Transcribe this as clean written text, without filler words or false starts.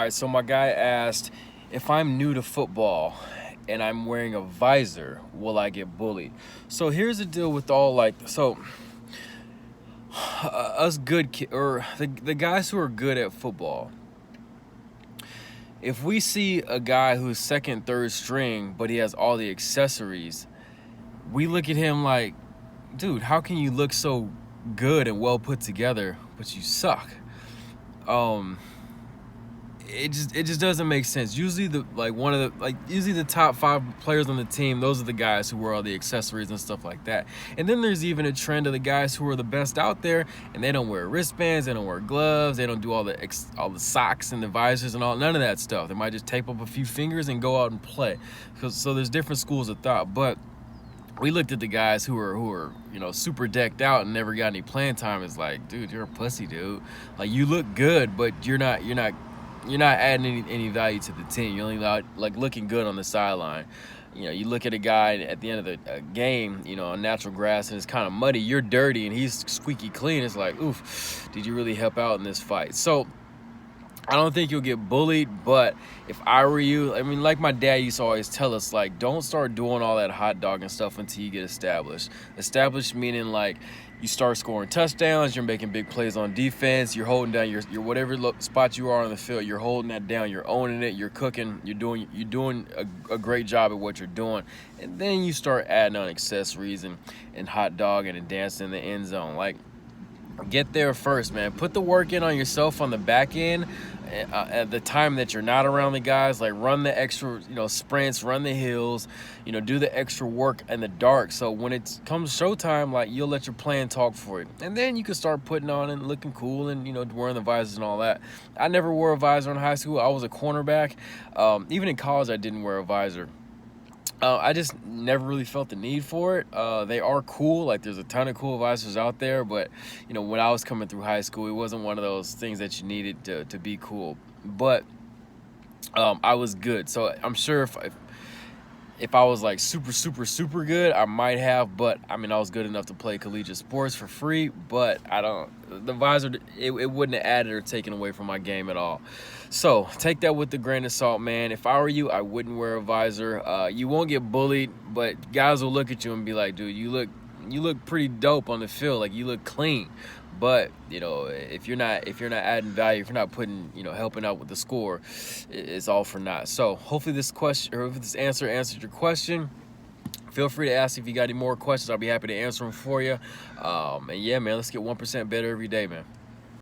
All right, so my guy asked, if I'm new to football and I'm wearing a visor, will I get bullied? So here's the deal with us or the guys who are good at football. If we see a guy who's second, third string, but he has all the accessories, we look at him like, dude, how can you look so good and well put together, but you suck? It just doesn't make sense. Usually usually the top 5 players on the team, those are the guys who wear all the accessories and stuff like that. And then there's even a trend of the guys who are the best out there, and they don't wear wristbands, they don't wear gloves, they don't do all the socks and the visors and none of that stuff. They might just tape up a few fingers and go out and play. So there's different schools of thought, but we looked at the guys who are super decked out and never got any playing time. It's like, dude, you're a pussy, dude. Like, you look good, but you're not adding any value to the team. You're only looking good on the sideline. You look at a guy at the end of the game, on natural grass, and it's kind of muddy. You're dirty, and he's squeaky clean. It's like, oof, did you really help out in this fight? So I don't think you'll get bullied, but if I were you, like my dad used to always tell us, like, don't start doing all that hot dog and stuff until you get established. Established meaning, like, you start scoring touchdowns, you're making big plays on defense, you're holding down your whatever spot you are on the field, you're holding that down, you're owning it, you're cooking, you're doing a great job at what you're doing. And then you start adding on accessories and hot dogging and dancing in the end zone. Like, get there first, man. Put the work in on yourself on the back end at the time that you're not around the guys. Like, run the extra, sprints, run the hills, do the extra work in the dark. So when it comes showtime, like, you'll let your plan talk for it. And then you can start putting on and looking cool and, wearing the visors and all that. I never wore a visor in high school. I was a cornerback. Even in college, I didn't wear a visor. I just never really felt the need for it. They are cool. Like, there's a ton of cool visors out there, but when I was coming through high school, it wasn't one of those things that you needed to be cool. But I was good. So I'm sure if I was like super good, I might have, but I was good enough to play collegiate sports for free, but the visor, it wouldn't have added or taken away from my game at all. So take that with a grain of salt, man. If I were you, I wouldn't wear a visor. You won't get bullied, but guys will look at you and be like, dude, you look pretty dope on the field. Like, you look clean. But if you're not adding value, if you're not putting, helping out with the score, it's all for naught. So hopefully this answer answered your question. Feel free to ask if you got any more questions. I'll be happy to answer them for you. And yeah, man, let's get 1% better every day, man.